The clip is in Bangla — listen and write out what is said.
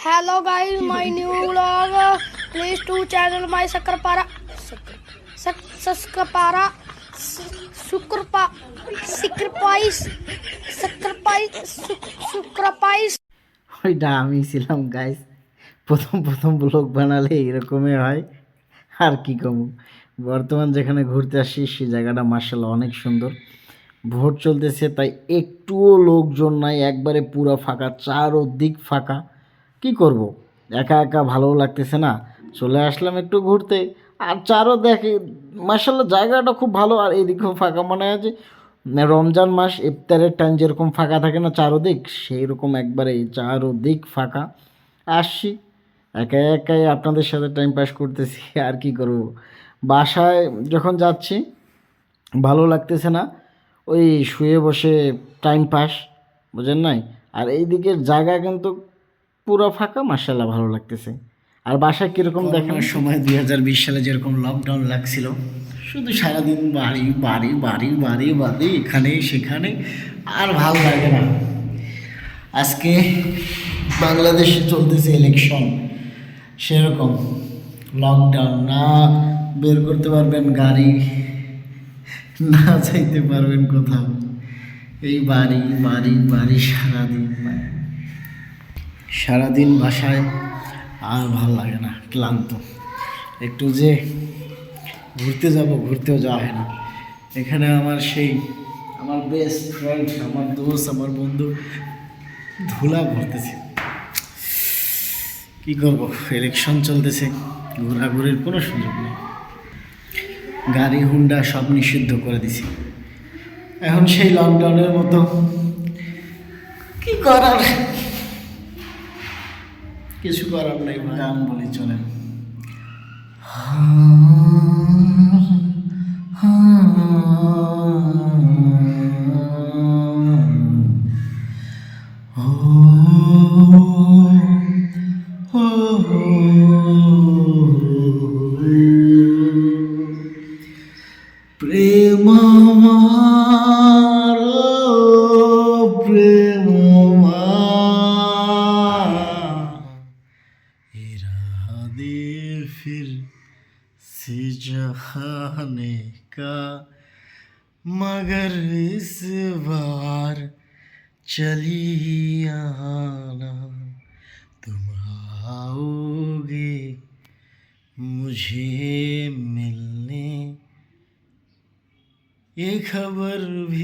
Hello guys, my new vlog. Please to channel my Sakrapara. Sakrapara. Sukrapais. ওইটা আমি ছিলাম গাইস। প্রথম প্রথম ব্লগ বানালে এরকমই হয়। আর কি কম, বর্তমান যেখানে ঘুরতে আসি সেই জায়গাটা মার্শাল্লাহ অনেক সুন্দর। ভোট চলতেছে তাই একটুও লোকজন নাই, একবারে পুরো ফাঁকা, চারদিক ফাঁকা। কি করব, একা একা ভালো লাগতেছে না, চলে আসলাম একটু ঘুরতে। আর চারও দেখে মার্শাল্লাহ জায়গাটা খুব ভালো, আর এদিকেও ফাঁকা। মনে হয় যে রমজান মাস ইফতারের টাইম যেরকম ফাঁকা থাকে না চারোদিক, সেই রকম একবারে চারোদিক ফাঁকা। আসছি একাই একাই আপনাদের সাথে টাইম পাস করতেছি। আর কি করব, বাসায় যখন যাচ্ছি ভালো লাগতেছে না, ওই শুয়ে বসে টাইম পাস, বুঝেন নাই। আর এই দিকের জায়গা কিন্তু পুরো ফাঁকা, মার্শাল্লাহ ভালো লাগতেছে। আর বাসায় কীরকম দেখেন, সময় 2020 সালে যেরকম লকডাউন লাগছিল, শুধু সারাদিন বাড়ি বাড়ি বাড়ি বাড়ি বাড়ি, এখানে সেখানে, আর ভালো লাগে না। আজকে বাংলাদেশে চলতেছে ইলেকশন, সেরকম লকডাউন, না বের করতে পারবেন গাড়ি, না চাইতে পারবেন কোথাও, এই বাড়ি বাড়ি বাড়ি সারাদিন সারাদিন বাসায়। আর ভালো লাগে না, ক্লান্ত। একটু যে ঘুরতে যাব, ঘুরতেও যাওয়া হয় না। এখানে আমার সেই আমার বেস্ট ফ্রেন্ড, আমার দোস্ত, আমার বন্ধু ধুলা ভরতেছে। কী করবো, ইলেকশন চলতেছে, ঘোরাঘুরির কোনো সুযোগ নেই। গাড়ি হুন্ডা সব নিষিদ্ধ করে দিছে। এখন সেই লকডাউনের মতো কি করার, কিছু করার নেই। গান বলি চলেন। প্রেম আমার, প্রেম इरा दिल फिर से जहाने का, मगर इस बार चली आना, तुम आओगे मुझे मिलने, ये खबर भी